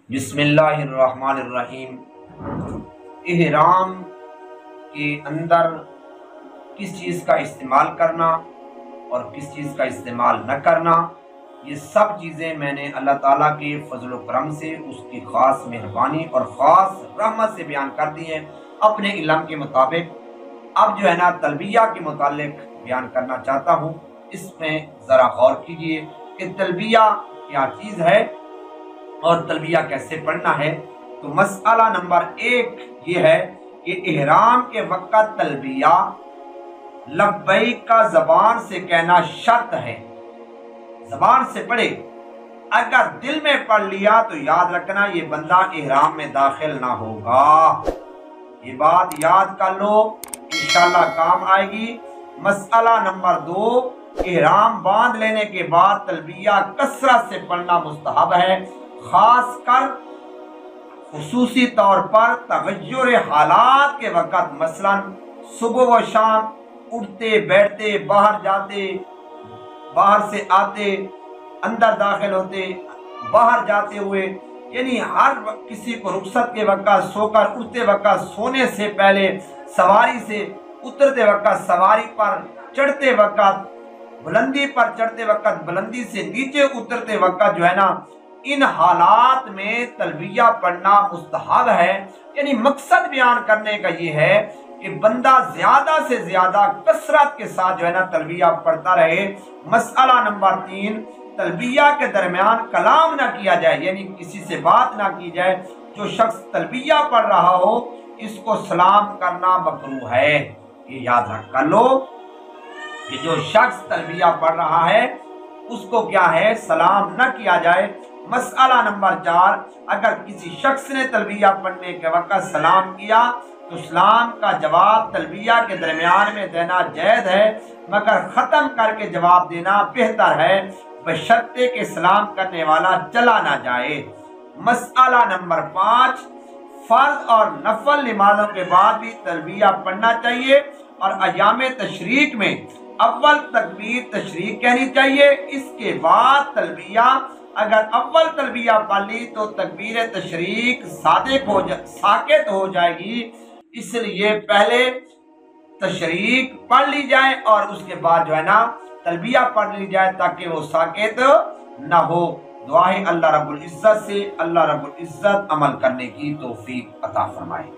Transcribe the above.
بسم اللہ الرحمن الرحیم۔ احرام کے اندر کس چیز کا استعمال کرنا اور کس چیز کا استعمال نہ کرنا، یہ سب چیزیں میں نے اللہ تعالیٰ کے فضل و کرم سے، اس کی خاص مہربانی اور خاص رحمت سے بیان کر دی ہیں اپنے علم کے مطابق۔ اب جو ہے نا تلبیہ کے متعلق بیان کرنا چاہتا ہوں، اس میں ذرا غور کیجئے کہ تلبیہ کیا چیز ہے اور تلبیہ کیسے پڑھنا ہے۔ تو مسئلہ نمبر 1 یہ ہے کہ احرام کے وقت تلبیہ لبیک کا زبان سے کہنا شرط ہے، زبان سے پڑھے۔ اگر دل میں پڑھ لیا تو یاد رکھنا یہ بندہ احرام میں داخل نہ ہوگا، یہ بات یاد کر لو، انشاءاللہ کام آئے گی۔ مسئلہ نمبر 2، احرام باندھ لینے کے بعد تلبیہ کثرت سے پڑھنا مستحب ہے، خاص کر خصوصی طور پر تغیر حالات کے وقت، مثلا صبح و شام، اٹھتے بیٹھتے، باہر جاتے، باہر سے آتے، اندر داخل ہوتے، باہر جاتے ہوئے، یعنی ہر کسی کو رخصت کے وقت، سو کر اٹھتے وقت، سونے سے پہلے، سواری سے اترتے وقت، سواری پر چڑھتے وقت، بلندی پر چڑھتے وقت، بلندی سے نیچے اترتے وقت جو ہے نا، ان حالات میں تلبیہ پڑھنا مستحب ہے۔ یعنی مقصد بیان کرنے کا یہ ہے کہ بندہ زیادہ سے زیادہ کثرت کے ساتھ جو ہے نا تلبیہ پڑھتا رہے۔ مسئلہ نمبر 3، تلبیہ کے درمیان کلام نہ کیا جائے، یعنی کسی سے بات نہ کی جائے۔ جو شخص تلبیہ پڑھ رہا ہو اس کو سلام کرنا مکروہ ہے، یہ یاد رکھ کر لو کہ جو شخص تلبیہ پڑھ رہا ہے اس کو کیا ہے، سلام نہ کیا جائے۔ مسئلہ نمبر 4، اگر کسی شخص نے تلبیہ پڑھنے کے وقت سلام کیا تو سلام کا جواب تلبیہ کے درمیان میں دینا جائز ہے، مگر ختم کر کے جواب دینا بہتر ہے، بشرطے کہ سلام کرنے والا چلا نہ جائے۔ مسئلہ نمبر 5، فرض اور نفل نمازوں کے بعد بھی تلبیہ پڑھنا چاہیے، اور ایام تشریق میں اول تکبیر تشریق کہنی چاہیے، اس کے بعد تلبیہ۔ اگر اول تلبیہ پڑھ لی تو تکبیر تشریق ساکت ہو جائے گی، اس لیے پہلے تشریق پڑھ لی جائے اور اس کے بعد جو ہے نا تلبیہ پڑھ لی جائے تاکہ وہ ساکت نہ ہو۔ دعا ہے اللہ رب العزت سے اللہ رب العزت عمل کرنے کی توفیق عطا فرمائے۔